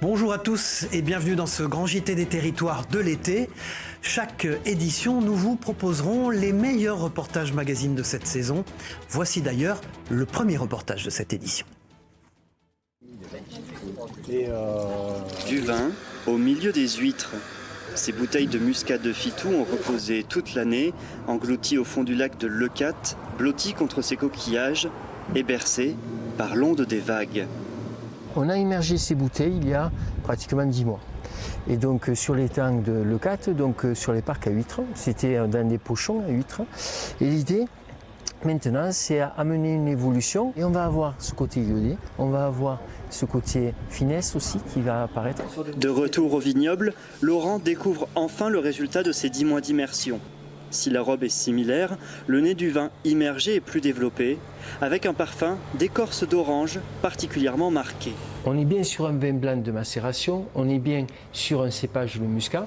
Bonjour à tous et bienvenue dans ce grand JT des territoires de l'été. Chaque édition, nous vous proposerons les meilleurs reportages magazines de cette saison. Voici d'ailleurs le premier reportage de cette édition. Du vin au milieu des huîtres. Ces bouteilles de muscade de Fitou ont reposé toute l'année, englouties au fond du lac de Leucate, blotties contre ces coquillages et bercées par l'onde des vagues. On a immergé ces bouteilles il y a pratiquement 10 mois. Et donc sur les tanks de Leucate, donc sur les parcs à huîtres, c'était dans des pochons à huîtres. Et l'idée maintenant, c'est à amener une évolution. Et on va avoir ce côté iodé, on va avoir ce côté finesse aussi qui va apparaître. De retour au vignoble, Laurent découvre enfin le résultat de ces 10 mois d'immersion. Si la robe est similaire, le nez du vin immergé est plus développé, avec un parfum d'écorce d'orange particulièrement marqué. On est bien sur un vin blanc de macération, on est bien sur un cépage, le muscat,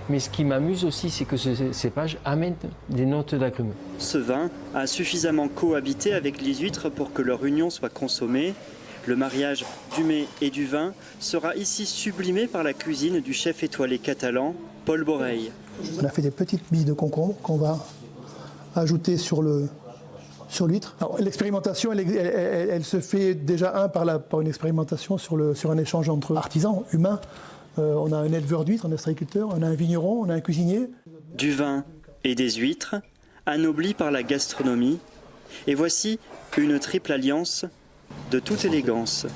mais ce qui m'amuse aussi, c'est que ce cépage amène des notes d'agrumes. Ce vin a suffisamment cohabité avec les huîtres pour que leur union soit consommée. Le mariage du mets et du vin sera ici sublimé par la cuisine du chef étoilé catalan, Paul Borrell. On a fait des petites billes de concombre qu'on va ajouter sur l'huître. L'expérimentation, elle se fait déjà par une expérimentation sur un échange entre artisans, humains. On a un éleveur d'huîtres, un ostréiculteur, on a un vigneron, on a un cuisinier. Du vin et des huîtres, anoblis par la gastronomie. Et voici une triple alliance de toute élégance.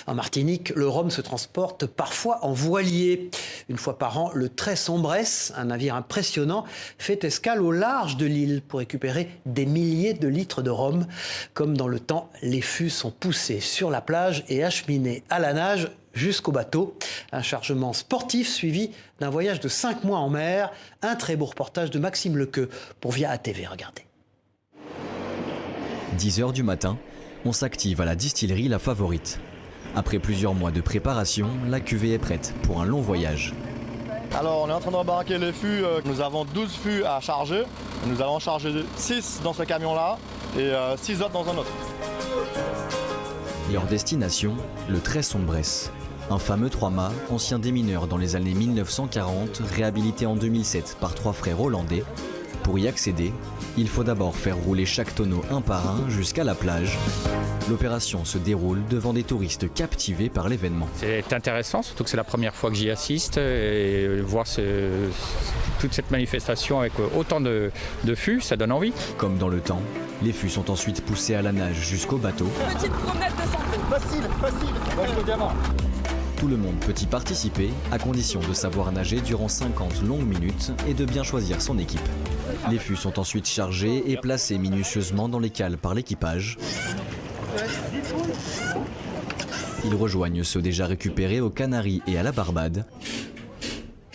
En Martinique, le rhum se transporte parfois en voilier. Une fois par an, le Très Sombresse, un navire impressionnant, fait escale au large de l'île pour récupérer des milliers de litres de rhum. Comme dans le temps, les fûts sont poussés sur la plage et acheminés à la nage jusqu'au bateau. Un chargement sportif suivi d'un voyage de 5 mois en mer. Un très beau reportage de Maxime Lequeux pour Via ATV. Regardez. 10h du matin, on s'active à la distillerie La Favorite. Après plusieurs mois de préparation, la cuvée est prête pour un long voyage. Alors on est en train d'embarquer les fûts, nous avons 12 fûts à charger. Nous allons charger 6 dans ce camion-là et 6 autres dans un autre. Leur destination, le Très Sombresse. Un fameux 3-mâts, ancien démineur dans les années 1940, réhabilité en 2007 par 3 frères hollandais. Pour y accéder, il faut d'abord faire rouler chaque tonneau un par un jusqu'à la plage. L'opération se déroule devant des touristes captivés par l'événement. C'est intéressant, surtout que c'est la première fois que j'y assiste et voir toute cette manifestation avec autant de fûts, ça donne envie. Comme dans le temps, les fûts sont ensuite poussés à la nage jusqu'au bateau. Petite promenade de santé. Facile. Tout le monde peut y participer, à condition de savoir nager durant 50 longues minutes et de bien choisir son équipe. Les fûts sont ensuite chargés et placés minutieusement dans les cales par l'équipage. Ils rejoignent ceux déjà récupérés aux Canaries et à la Barbade.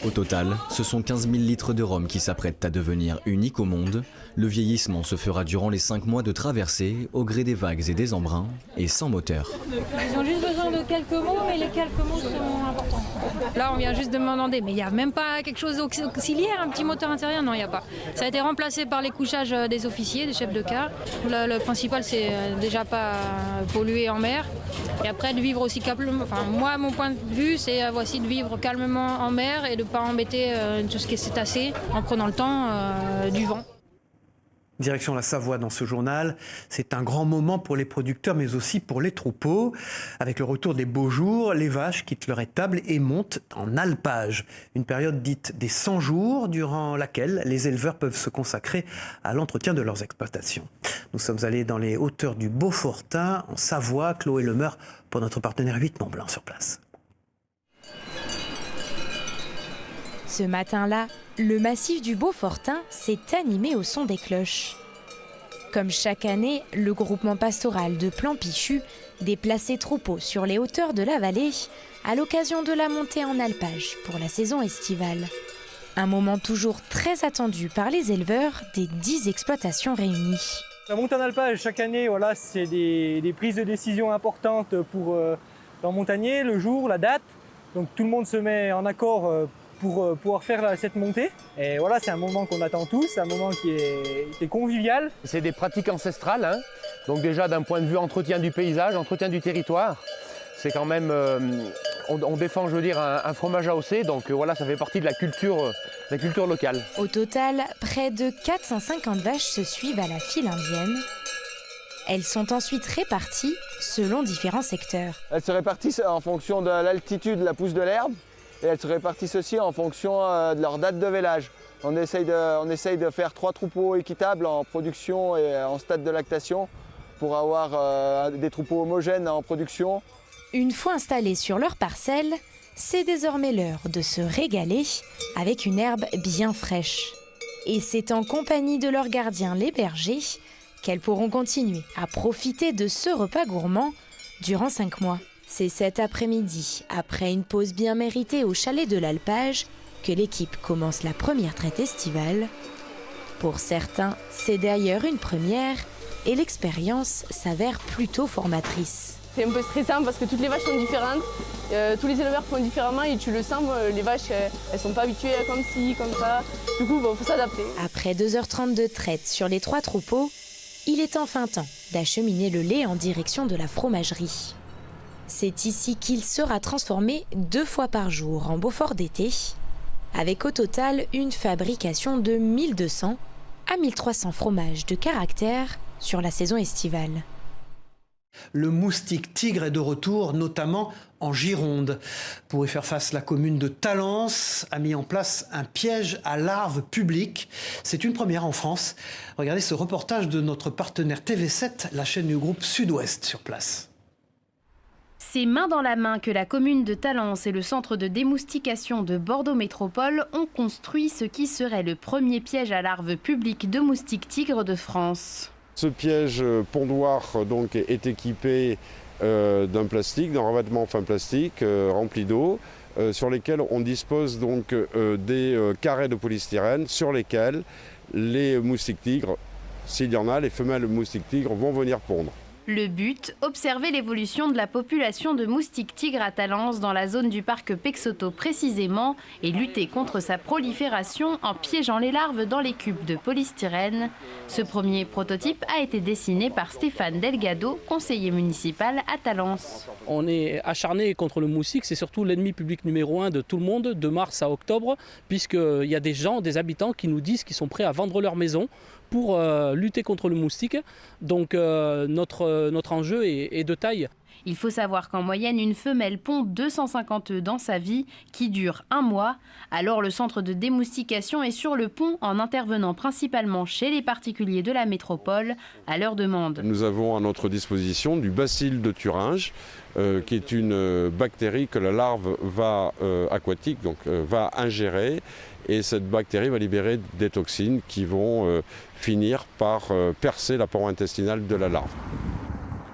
Au total, ce sont 15 000 litres de rhum qui s'apprêtent à devenir uniques au monde. Le vieillissement se fera durant les 5 mois de traversée, au gré des vagues et des embruns, et sans moteur. Ils ont juste besoin de quelques mots, mais les quelques mots sont importants. Là, on vient juste de me demander, mais il n'y a même pas quelque chose d'auxiliaire, un petit moteur intérieur? Non, il n'y a pas. Ça a été remplacé par les couchages des officiers, des chefs de quart. Le principal, c'est déjà pas polluer en mer. Et après, de vivre aussi calmement. Enfin, moi, mon point de vue, c'est voici de vivre calmement en mer et de ne pas embêter tout ce qui est cétacé en prenant le temps du vent. Direction la Savoie dans ce journal. C'est un grand moment pour les producteurs, mais aussi pour les troupeaux. Avec le retour des beaux jours, les vaches quittent leur étable et montent en alpage. Une période dite des 100 jours, durant laquelle les éleveurs peuvent se consacrer à l'entretien de leurs exploitations. Nous sommes allés dans les hauteurs du Beaufortain, en Savoie. Chloé Lemeur pour notre partenaire 8 Mont-Blanc sur place. Ce matin-là, le massif du Beaufortain s'est animé au son des cloches. Comme chaque année, le groupement pastoral de Plan-Pichu déplace ses troupeaux sur les hauteurs de la vallée à l'occasion de la montée en alpage pour la saison estivale. Un moment toujours très attendu par les éleveurs des 10 exploitations réunies. La montée en alpage, chaque année, voilà, c'est des prises de décision importantes pour l'emmontagner, le jour, la date. Donc tout le monde se met en accord pour pouvoir faire cette montée. Et voilà, c'est un moment qu'on attend tous, un moment qui est convivial. C'est des pratiques ancestrales, hein. Donc déjà d'un point de vue entretien du paysage, entretien du territoire. C'est quand même, on défend, je veux dire, un fromage AOC, donc voilà, ça fait partie de la culture locale. Au total, près de 450 vaches se suivent à la file indienne. Elles sont ensuite réparties selon différents secteurs. Elles se répartissent en fonction de l'altitude de la pousse de l'herbe et elles se répartissent aussi en fonction de leur date de vélage. On essaye de faire 3 troupeaux équitables en production et en stade de lactation pour avoir des troupeaux homogènes en production. Une fois installés sur leur parcelle, c'est désormais l'heure de se régaler avec une herbe bien fraîche. Et c'est en compagnie de leurs gardiens, les bergers, qu'elles pourront continuer à profiter de ce repas gourmand durant 5 mois. C'est cet après-midi, après une pause bien méritée au chalet de l'Alpage, que l'équipe commence la première traite estivale. Pour certains, c'est d'ailleurs une première et l'expérience s'avère plutôt formatrice. C'est un peu stressant parce que toutes les vaches sont différentes, tous les éleveurs font différemment et tu le sens, les vaches elles sont pas habituées à comme ci, comme ça, du coup il faut s'adapter. Après 2h30 de traite sur les 3 troupeaux, il est enfin temps d'acheminer le lait en direction de la fromagerie. C'est ici qu'il sera transformé 2 fois par jour en Beaufort d'été, avec au total une fabrication de 1200 à 1300 fromages de caractère sur la saison estivale. Le moustique tigre est de retour, notamment en Gironde. Pour y faire face, la commune de Talence a mis en place un piège à larves public. C'est une première en France. Regardez ce reportage de notre partenaire TV7, la chaîne du groupe Sud-Ouest sur place. C'est main dans la main que la commune de Talence et le centre de démoustication de Bordeaux Métropole ont construit ce qui serait le premier piège à larves public de moustiques tigres de France. Ce piège pondoir donc, est équipé d'un plastique, d'un revêtement fin plastique rempli d'eau, sur lesquels on dispose donc des carrés de polystyrène sur lesquels les moustiques tigres, s'il y en a, les femelles moustiques tigres vont venir pondre. Le but, observer l'évolution de la population de moustiques tigres à Talence dans la zone du parc Pexoto précisément et lutter contre sa prolifération en piégeant les larves dans les cubes de polystyrène. Ce premier prototype a été dessiné par Stéphane Delgado, conseiller municipal à Talence. On est acharné contre le moustique, c'est surtout l'ennemi public numéro 1 de tout le monde, de mars à octobre, puisqu'il y a des gens, des habitants qui nous disent qu'ils sont prêts à vendre leur maison pour lutter contre le moustique. Donc notre enjeu est de taille. Il faut savoir qu'en moyenne, une femelle pond 250 œufs dans sa vie, qui dure 1 mois. Alors le centre de démoustication est sur le pont en intervenant principalement chez les particuliers de la métropole à leur demande. Nous avons à notre disposition du bacille de Thuringe, qui est une bactérie que la larve aquatique va ingérer. Et cette bactérie va libérer des toxines qui vont finir par percer la paroi intestinale de la larve.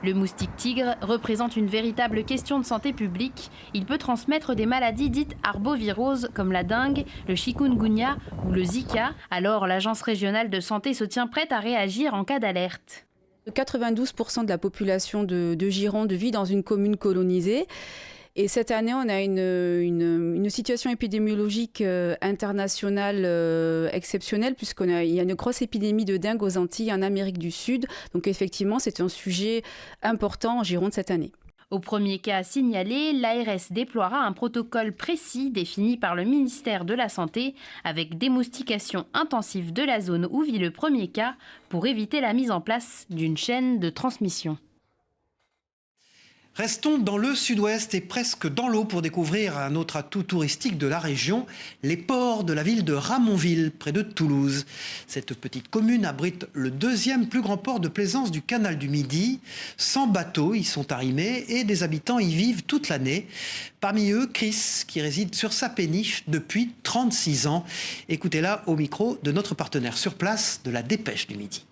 Le moustique tigre représente une véritable question de santé publique. Il peut transmettre des maladies dites arboviroses comme la dengue, le chikungunya ou le Zika. Alors l'Agence régionale de santé se tient prête à réagir en cas d'alerte. 92% de la population de Gironde vit dans une commune colonisée. Et cette année, on a une situation épidémiologique internationale exceptionnelle, puisqu'il y a une grosse épidémie de dengue aux Antilles, en Amérique du Sud. Donc effectivement, c'est un sujet important en Gironde cette année. Au premier cas signalé, l'ARS déploiera un protocole précis défini par le ministère de la Santé avec démoustication intensive de la zone où vit le premier cas pour éviter la mise en place d'une chaîne de transmission. Restons dans le sud-ouest et presque dans l'eau pour découvrir un autre atout touristique de la région, les ports de la ville de Ramonville, près de Toulouse. Cette petite commune abrite le 2e plus grand port de plaisance du canal du Midi. 100 bateaux y sont arrimés et des habitants y vivent toute l'année. Parmi eux, Chris, qui réside sur sa péniche depuis 36 ans. Écoutez-la au micro de notre partenaire sur place de la Dépêche du Midi.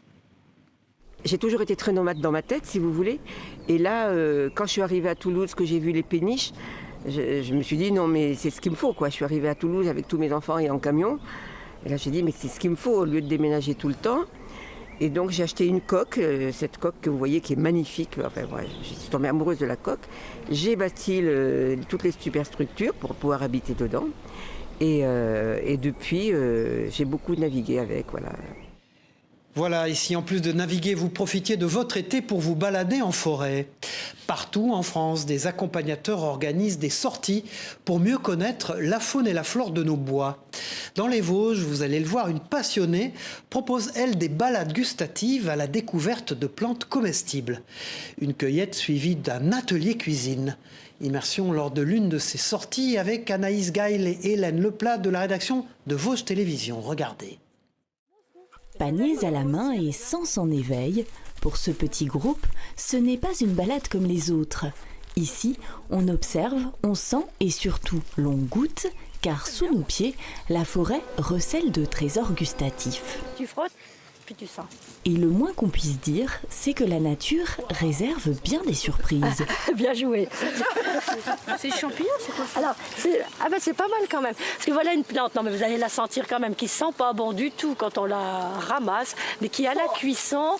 J'ai toujours été très nomade dans ma tête, si vous voulez. Et là, quand je suis arrivée à Toulouse, que j'ai vu les péniches, je me suis dit non, mais c'est ce qu'il me faut, quoi. Je suis arrivée à Toulouse avec tous mes enfants et en camion. Et là, j'ai dit, mais c'est ce qu'il me faut au lieu de déménager tout le temps. Et donc, j'ai acheté une coque, cette coque que vous voyez qui est magnifique. Enfin, ouais, je suis tombée amoureuse de la coque. J'ai bâti toutes les superstructures pour pouvoir habiter dedans. Et depuis, j'ai beaucoup navigué avec, voilà. Voilà, ici en plus de naviguer, vous profitiez de votre été pour vous balader en forêt. Partout en France, des accompagnateurs organisent des sorties pour mieux connaître la faune et la flore de nos bois. Dans les Vosges, vous allez le voir, une passionnée propose, elle, des balades gustatives à la découverte de plantes comestibles. Une cueillette suivie d'un atelier cuisine. Immersion lors de l'une de ces sorties avec Anaïs Gail et Hélène Leplat de la rédaction de Vosges Télévisions. Regardez. Paniers à la main et sens en éveil, pour ce petit groupe, ce n'est pas une balade comme les autres. Ici, on observe, on sent et surtout l'on goûte, car sous nos pieds, la forêt recèle de trésors gustatifs. Tu frottes, puis tu sens. Et le moins qu'on puisse dire, c'est que la nature réserve bien des surprises. Bien joué. C'est champignon, c'est quoi ça? Alors, c'est pas mal quand même. Parce que voilà une plante, non mais vous allez la sentir quand même, qui sent pas bon du tout quand on la ramasse, mais qui à la cuisson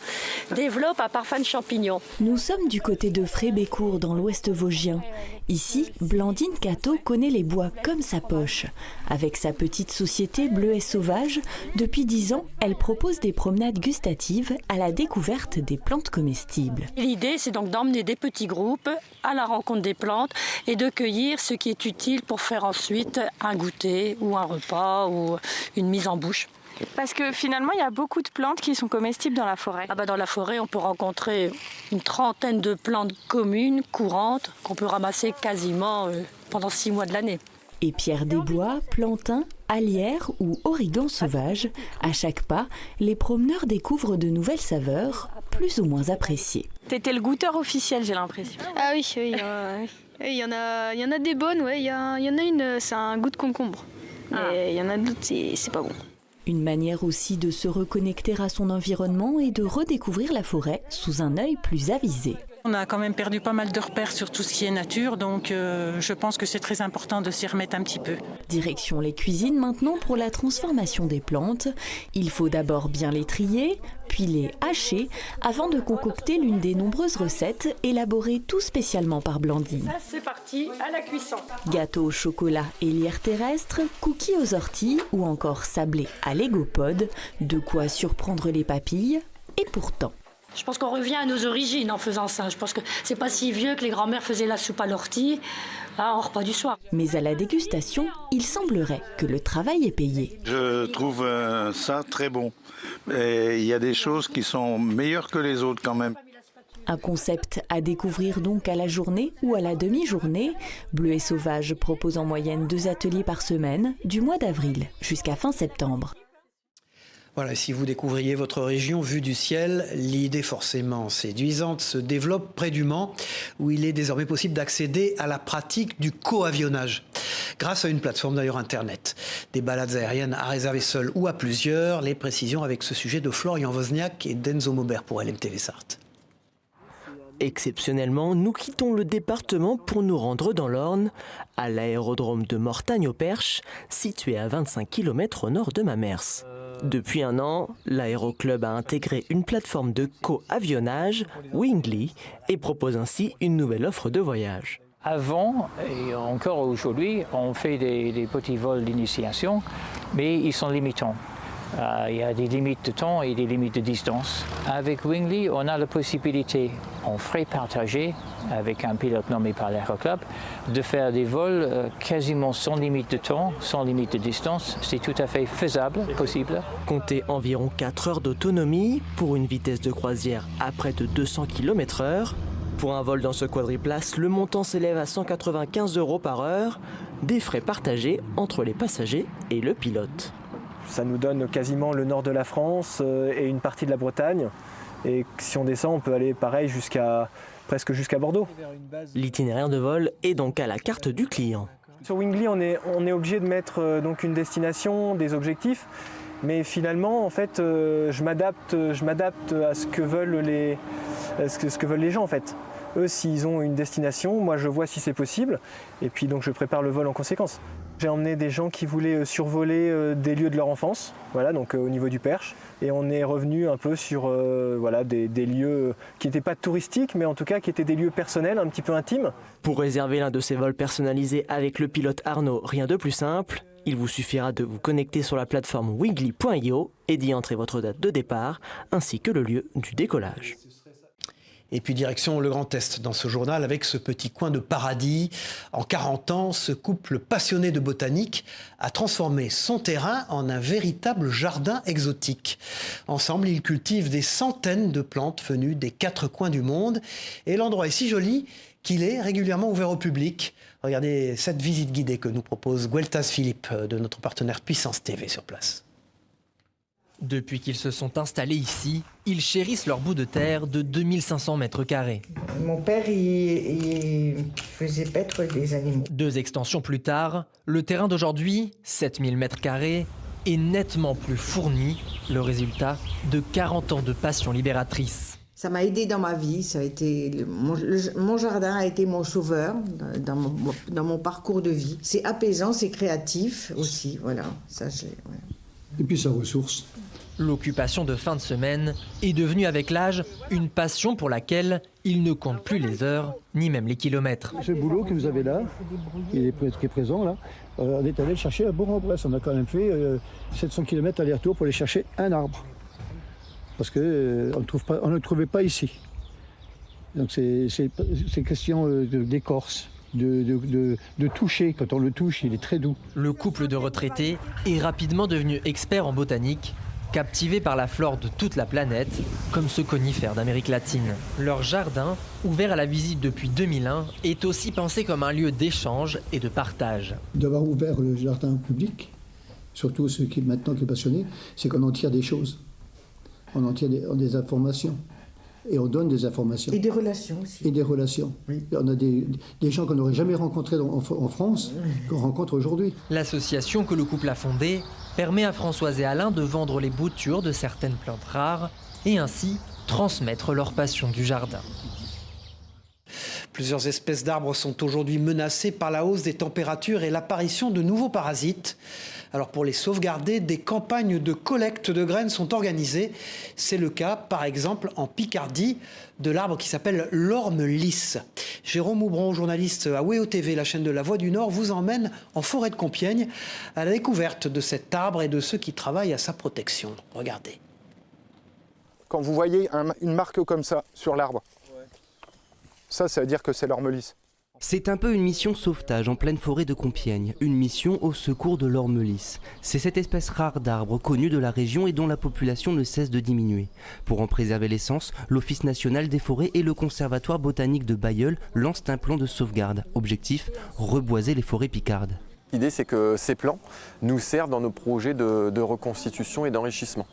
développe un parfum de champignon. Nous sommes du côté de Frébécourt dans l'ouest vosgien. Ici, Blandine Cateau connaît les bois comme sa poche. Avec sa petite société Bleuet Sauvage, depuis 10 ans, elle propose des promenades gustatives à la découverte des plantes comestibles. L'idée, c'est donc d'emmener des petits groupes à la rencontre des plantes et de cueillir ce qui est utile pour faire ensuite un goûter ou un repas ou une mise en bouche. Parce que finalement, il y a beaucoup de plantes qui sont comestibles dans la forêt. Dans la forêt, on peut rencontrer une trentaine de plantes communes, courantes, qu'on peut ramasser quasiment pendant 6 mois de l'année. Et pierre des bois, plantain, alière ou origan sauvage, à chaque pas, les promeneurs découvrent de nouvelles saveurs, plus ou moins appréciées. T'étais le goûteur officiel, j'ai l'impression. Ah oui, il y en a des bonnes, ouais. Il y en a une, c'est un goût de concombre. Mais il y en a d'autres, c'est pas bon. Une manière aussi de se reconnecter à son environnement et de redécouvrir la forêt sous un œil plus avisé. On a quand même perdu pas mal de repères sur tout ce qui est nature, donc je pense que c'est très important de s'y remettre un petit peu. Direction les cuisines maintenant pour la transformation des plantes. Il faut d'abord bien les trier, puis les hacher, avant de concocter l'une des nombreuses recettes élaborées tout spécialement par Blandine. Ça, c'est parti, à la cuisson. Gâteau au chocolat et lierre terrestre, cookies aux orties ou encore sablés à l'égopode, de quoi surprendre les papilles, et pourtant. Je pense qu'on revient à nos origines en faisant ça. Je pense que c'est pas si vieux que les grands-mères faisaient la soupe à l'ortie au repas du soir. Mais à la dégustation, il semblerait que le travail est payé. Je trouve ça très bon. Et il y a des choses qui sont meilleures que les autres quand même. Un concept à découvrir donc à la journée ou à la demi-journée. Bleuet Sauvage propose en moyenne 2 ateliers par semaine, du mois d'avril jusqu'à fin septembre. Voilà, si vous découvriez votre région vue du ciel, l'idée forcément séduisante se développe près du Mans, où il est désormais possible d'accéder à la pratique du coavionnage. Grâce à une plateforme d'ailleurs internet. Des balades aériennes à réserver seules ou à plusieurs. Les précisions avec ce sujet de Florian Wozniak et d'Enzo Maubert pour LMTV Sarthe. Exceptionnellement, nous quittons le département pour nous rendre dans l'Orne, à l'aérodrome de Mortagne-au-Perche, situé à 25 km au nord de Mamers. Depuis un an, l'aéroclub a intégré une plateforme de co-avionnage, Wingly, et propose ainsi une nouvelle offre de voyage. Avant, et encore aujourd'hui, on fait des petits vols d'initiation, mais ils sont limitants. Il y a des limites de temps et des limites de distance. Avec Wingly, on a la possibilité, en frais partagés, avec un pilote nommé par l'Aéroclub, de faire des vols quasiment sans limite de temps, sans limite de distance. C'est tout à fait faisable, possible. Comptez environ 4 heures d'autonomie pour une vitesse de croisière à près de 200 km/h. Pour un vol dans ce quadriplace, le montant s'élève à 195 € par heure, des frais partagés entre les passagers et le pilote. Ça nous donne quasiment le nord de la France et une partie de la Bretagne. Et si on descend, on peut aller pareil presque jusqu'à Bordeaux. L'itinéraire de vol est donc à la carte du client. Sur Wingly, on est obligé de mettre donc une destination, des objectifs. Mais finalement, en fait, je m'adapte à ce que veulent les gens, en fait. Eux, s'ils ont une destination, moi je vois si c'est possible. Et puis donc je prépare le vol en conséquence. J'ai emmené des gens qui voulaient survoler des lieux de leur enfance, voilà, donc au niveau du Perche. Et on est revenu un peu sur des lieux qui n'étaient pas touristiques, mais en tout cas qui étaient des lieux personnels, un petit peu intimes. Pour réserver l'un de ces vols personnalisés avec le pilote Arnaud, rien de plus simple. Il vous suffira de vous connecter sur la plateforme wiggly.io et d'y entrer votre date de départ ainsi que le lieu du décollage. Et puis direction le Grand Est dans ce journal avec ce petit coin de paradis. En 40 ans, ce couple passionné de botanique a transformé son terrain en un véritable jardin exotique. Ensemble, ils cultivent des centaines de plantes venues des 4 coins du monde. Et l'endroit est si joli qu'il est régulièrement ouvert au public. Regardez cette visite guidée que nous propose Gueltas Philippe de notre partenaire Puissance TV sur place. Depuis qu'ils se sont installés ici, ils chérissent leur bout de terre de 2500 mètres carrés. Mon père, il faisait paître des animaux. 2 extensions plus tard, le terrain d'aujourd'hui, 7000 mètres carrés, est nettement plus fourni, le résultat de 40 ans de passion libératrice. Ça m'a aidé dans ma vie, ça a été mon jardin a été mon sauveur dans mon parcours de vie. C'est apaisant, c'est créatif aussi, voilà. Voilà. Et puis ça ressource. L'occupation de fin de semaine est devenue avec l'âge une passion pour laquelle il ne compte plus les heures, ni même les kilomètres. Ce boulot que vous avez là, qui est présent là, on est allé le chercher à Bourg-en-Bresse. On a quand même fait 700 km aller-retour pour aller chercher un arbre. Parce qu'on ne le trouvait pas ici. Donc c'est question d'écorce. De toucher. Quand on le touche, il est très doux. Le couple de retraités est rapidement devenu expert en botanique, captivé par la flore de toute la planète, comme ce conifère d'Amérique latine. Leur jardin, ouvert à la visite depuis 2001, est aussi pensé comme un lieu d'échange et de partage. D'avoir ouvert le jardin au public, surtout ce qui est passionné, c'est qu'on en tire des choses. On en tire des informations. Et on donne des informations. Et des relations aussi. Et des relations. Oui. On a des gens qu'on n'aurait jamais rencontrés en France, qu'on rencontre aujourd'hui. L'association que le couple a fondée permet à Françoise et Alain de vendre les boutures de certaines plantes rares et ainsi transmettre leur passion du jardin. Plusieurs espèces d'arbres sont aujourd'hui menacées par la hausse des températures et l'apparition de nouveaux parasites. Alors pour les sauvegarder, des campagnes de collecte de graines sont organisées. C'est le cas, par exemple, en Picardie, de l'arbre qui s'appelle l'orme lisse. Jérôme Houbron, journaliste à WEO TV, la chaîne de la Voix du Nord, vous emmène en forêt de Compiègne à la découverte de cet arbre et de ceux qui travaillent à sa protection. Regardez. Quand vous voyez une marque comme ça sur l'arbre, ça veut dire que c'est l'orme lisse. C'est un peu une mission sauvetage en pleine forêt de Compiègne, une mission au secours de l'orme lisse. C'est cette espèce rare d'arbre connue de la région et dont la population ne cesse de diminuer. Pour en préserver l'essence, l'Office national des forêts et le Conservatoire botanique de Bailleul lancent un plan de sauvegarde. Objectif, reboiser les forêts picardes. L'idée, c'est que ces plans nous servent dans nos projets de reconstitution et d'enrichissement.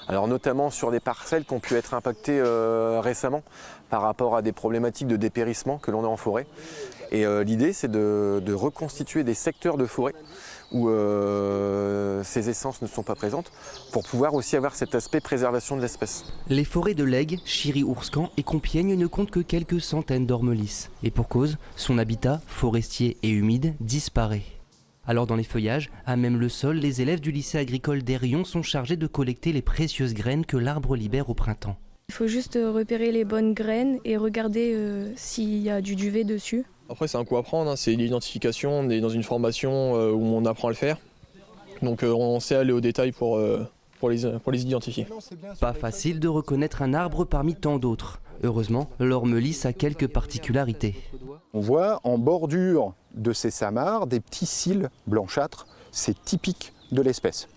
Alors notamment sur des parcelles qui ont pu être impactées récemment par rapport à des problématiques de dépérissement que l'on a en forêt. Et l'idée, c'est de reconstituer des secteurs de forêt où ces essences ne sont pas présentes pour pouvoir aussi avoir cet aspect préservation de l'espèce. Les forêts de Lègue, Chiry-Ourscan et Compiègne ne comptent que quelques centaines d'ormes lisses. Et pour cause, son habitat, forestier et humide, disparaît. Alors dans les feuillages, à même le sol, les élèves du lycée agricole d'Hérion sont chargés de collecter les précieuses graines que l'arbre libère au printemps. Il faut juste repérer les bonnes graines et regarder s'il y a du duvet dessus. Après c'est un coup à prendre, c'est l'identification, on est dans une formation où on apprend à le faire. Donc on sait aller au détail pour les identifier. Pas facile de reconnaître un arbre parmi tant d'autres. Heureusement, l'orme lisse a quelques particularités. On voit en bordure de ces samarres des petits cils blanchâtres, c'est typique de l'espèce.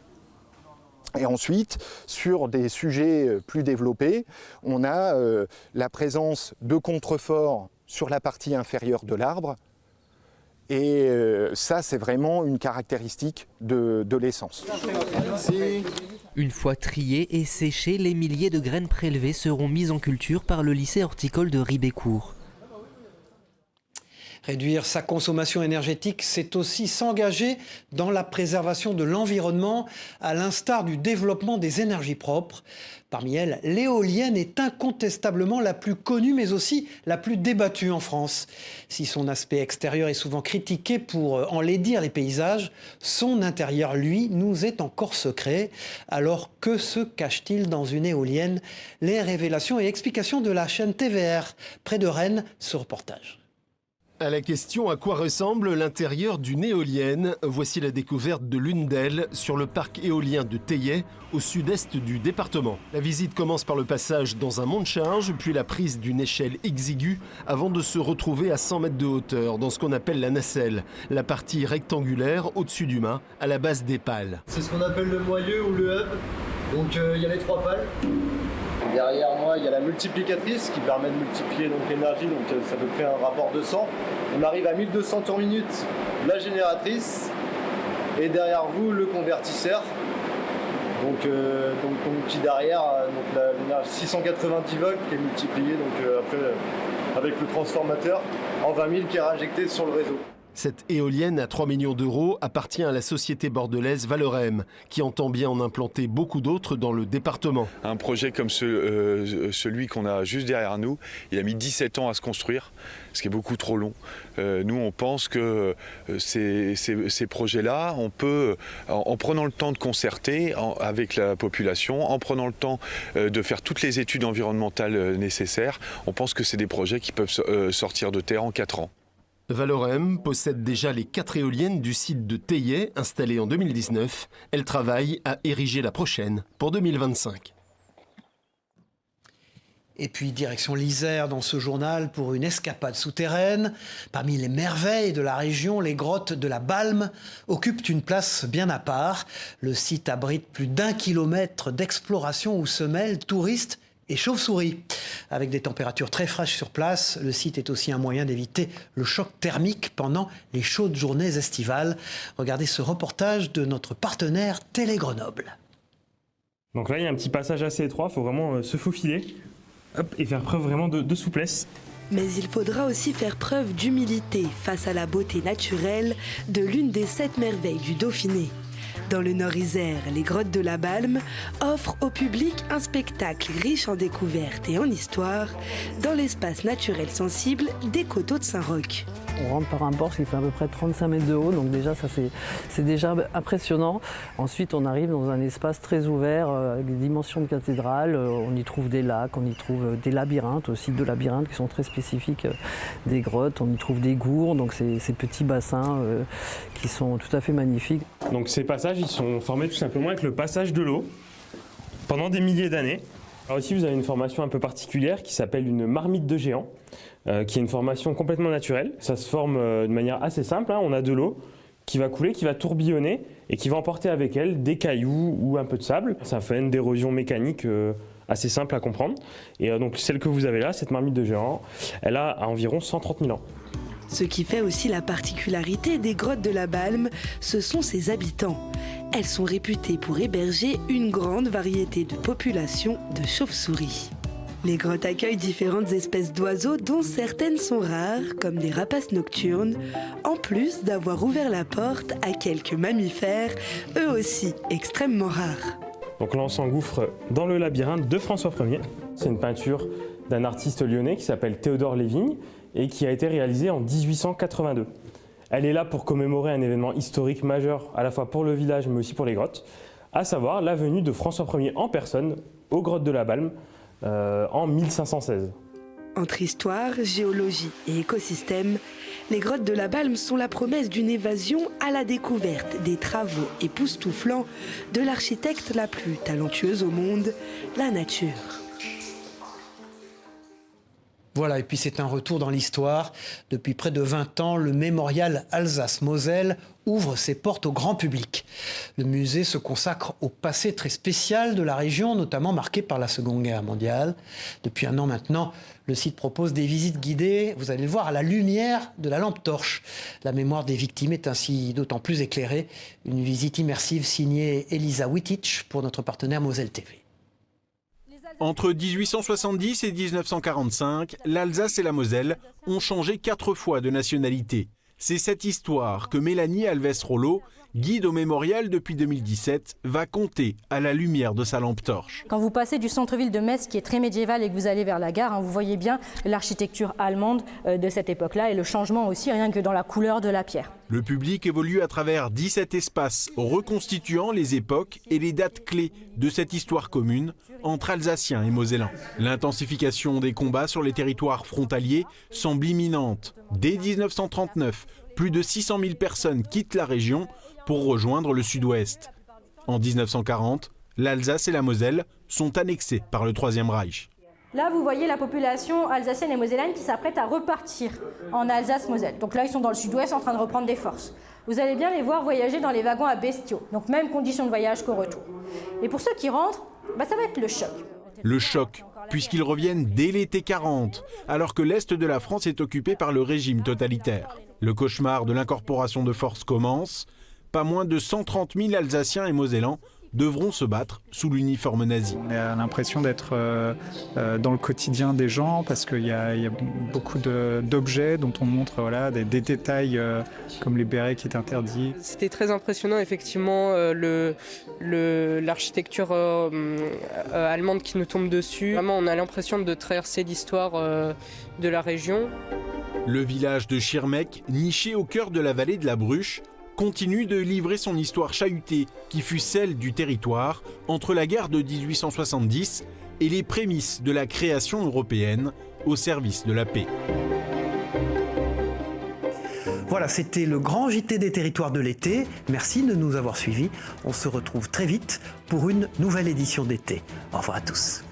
Et ensuite, sur des sujets plus développés, on a la présence de contreforts sur la partie inférieure de l'arbre. Et ça, c'est vraiment une caractéristique de l'essence. Une fois triées et séchées, les milliers de graines prélevées seront mises en culture par le lycée horticole de Ribécourt. Réduire sa consommation énergétique, c'est aussi s'engager dans la préservation de l'environnement, à l'instar du développement des énergies propres. Parmi elles, l'éolienne est incontestablement la plus connue, mais aussi la plus débattue en France. Si son aspect extérieur est souvent critiqué pour enlaidir les paysages, son intérieur, lui, nous est encore secret. Alors que se cache-t-il dans une éolienne? Les révélations et explications de la chaîne TVR, près de Rennes, ce reportage. À la question à quoi ressemble l'intérieur d'une éolienne, voici la découverte de l'une d'elles sur le parc éolien de Teyet, au sud-est du département. La visite commence par le passage dans un monte-charge, puis la prise d'une échelle exiguë, avant de se retrouver à 100 mètres de hauteur, dans ce qu'on appelle la nacelle, la partie rectangulaire au-dessus du mât, à la base des pales. C'est ce qu'on appelle le moyeu ou le hub. Donc il y a les 3 pales. Derrière moi, il y a la multiplicatrice qui permet de multiplier l'énergie, donc ça peut créer un rapport de 100. On arrive à 1200 tours minute, la génératrice, et derrière vous, le convertisseur. Donc qui derrière, l'énergie 690 volts qui est multipliée après avec le transformateur en 20 000 qui est réinjecté sur le réseau. Cette éolienne à 3 millions d'euros appartient à la société bordelaise Valorem, qui entend bien en implanter beaucoup d'autres dans le département. Un projet comme celui qu'on a juste derrière nous, il a mis 17 ans à se construire, ce qui est beaucoup trop long. Nous, on pense que ces projets-là, on peut, en prenant le temps de concerter avec la population, en prenant le temps de faire toutes les études environnementales nécessaires, on pense que c'est des projets qui peuvent sortir de terre en 4 ans. Valorem possède déjà les 4 éoliennes du site de Teyet, installées en 2019. Elle travaille à ériger la prochaine pour 2025. Et puis direction l'Isère dans ce journal pour une escapade souterraine. Parmi les merveilles de la région, les grottes de la Balme occupent une place bien à part. Le site abrite plus d'1 kilomètre d'exploration où se mêlent touristes et chauves-souris. Avec des températures très fraîches sur place, le site est aussi un moyen d'éviter le choc thermique pendant les chaudes journées estivales. Regardez ce reportage de notre partenaire Télé Grenoble. Donc là, il y a un petit passage assez étroit, il faut vraiment se faufiler et faire preuve vraiment de souplesse. Mais il faudra aussi faire preuve d'humilité face à la beauté naturelle de l'une des 7 merveilles du Dauphiné. Dans le Nord-Isère, les grottes de la Balme offrent au public un spectacle riche en découvertes et en histoire dans l'espace naturel sensible des coteaux de Saint-Roch. On rentre par un porche qui fait à peu près 35 mètres de haut, donc déjà ça c'est déjà impressionnant. Ensuite on arrive dans un espace très ouvert avec des dimensions de cathédrale. On y trouve des lacs, on y trouve des labyrinthes aussi, 2 labyrinthes qui sont très spécifiques des grottes. On y trouve des gourds, donc ces petits bassins qui sont tout à fait magnifiques. Donc ces passages ils sont formés tout simplement avec le passage de l'eau pendant des milliers d'années. Alors ici vous avez une formation un peu particulière qui s'appelle une marmite de géant. Qui est une formation complètement naturelle. Ça se forme de manière assez simple. On a de l'eau qui va couler, qui va tourbillonner et qui va emporter avec elle des cailloux ou un peu de sable. C'est un phénomène d'érosion mécanique assez simple à comprendre. Et donc celle que vous avez là, cette marmite de géant, elle a environ 130 000 ans. Ce qui fait aussi la particularité des grottes de la Balme, ce sont ses habitants. Elles sont réputées pour héberger une grande variété de populations de chauves-souris. Les grottes accueillent différentes espèces d'oiseaux dont certaines sont rares, comme des rapaces nocturnes, en plus d'avoir ouvert la porte à quelques mammifères, eux aussi extrêmement rares. Donc là on s'engouffre dans le labyrinthe de François Ier. C'est une peinture d'un artiste lyonnais qui s'appelle Théodore Lévigne et qui a été réalisée en 1882. Elle est là pour commémorer un événement historique majeur à la fois pour le village mais aussi pour les grottes, à savoir la venue de François Ier en personne aux grottes de la Balme, en 1516. Entre histoire, géologie et écosystème, les grottes de la Balme sont la promesse d'une évasion à la découverte des travaux époustouflants de l'architecte la plus talentueuse au monde, la nature. Voilà, et puis c'est un retour dans l'histoire. Depuis près de 20 ans, le mémorial Alsace-Moselle ouvre ses portes au grand public. Le musée se consacre au passé très spécial de la région, notamment marqué par la Seconde Guerre mondiale. Depuis 1 an maintenant, le site propose des visites guidées, vous allez le voir, à la lumière de la lampe torche. La mémoire des victimes est ainsi d'autant plus éclairée. Une visite immersive signée Elisa Wittich pour notre partenaire Moselle TV. Entre 1870 et 1945, l'Alsace et la Moselle ont changé 4 fois de nationalité. C'est cette histoire que Mélanie Alves-Rollo, guide au mémorial depuis 2017, va compter à la lumière de sa lampe torche. Quand vous passez du centre-ville de Metz, qui est très médiéval, et que vous allez vers la gare, vous voyez bien l'architecture allemande de cette époque-là et le changement aussi, rien que dans la couleur de la pierre. Le public évolue à travers 17 espaces, reconstituant les époques et les dates clés de cette histoire commune entre Alsaciens et Mosellans. L'intensification des combats sur les territoires frontaliers semble imminente. Dès 1939, plus de 600 000 personnes quittent la région pour rejoindre le sud-ouest. En 1940, l'Alsace et la Moselle sont annexées par le Troisième Reich. Là, vous voyez la population alsacienne et mosellane qui s'apprête à repartir en Alsace-Moselle. Donc là, ils sont dans le sud-ouest en train de reprendre des forces. Vous allez bien les voir voyager dans les wagons à bestiaux. Donc même conditions de voyage qu'au retour. Et pour ceux qui rentrent, ça va être le choc. Le choc, puisqu'ils reviennent dès l'été 40, alors que l'Est de la France est occupé par le régime totalitaire. Le cauchemar de l'incorporation de forces commence. Pas moins de 130 000 Alsaciens et Mosellans devront se battre sous l'uniforme nazi. On a l'impression d'être dans le quotidien des gens parce qu'il y a beaucoup d'objets dont on montre des détails comme les bérets qui est interdit. C'était très impressionnant effectivement l'architecture allemande qui nous tombe dessus. Vraiment on a l'impression de traverser l'histoire de la région. Le village de Schirmeck, niché au cœur de la vallée de la Bruche, continue de livrer son histoire chahutée, qui fut celle du territoire entre la guerre de 1870 et les prémices de la création européenne au service de la paix. Voilà, c'était le grand JT des territoires de l'été. Merci de nous avoir suivis. On se retrouve très vite pour une nouvelle édition d'été. Au revoir à tous.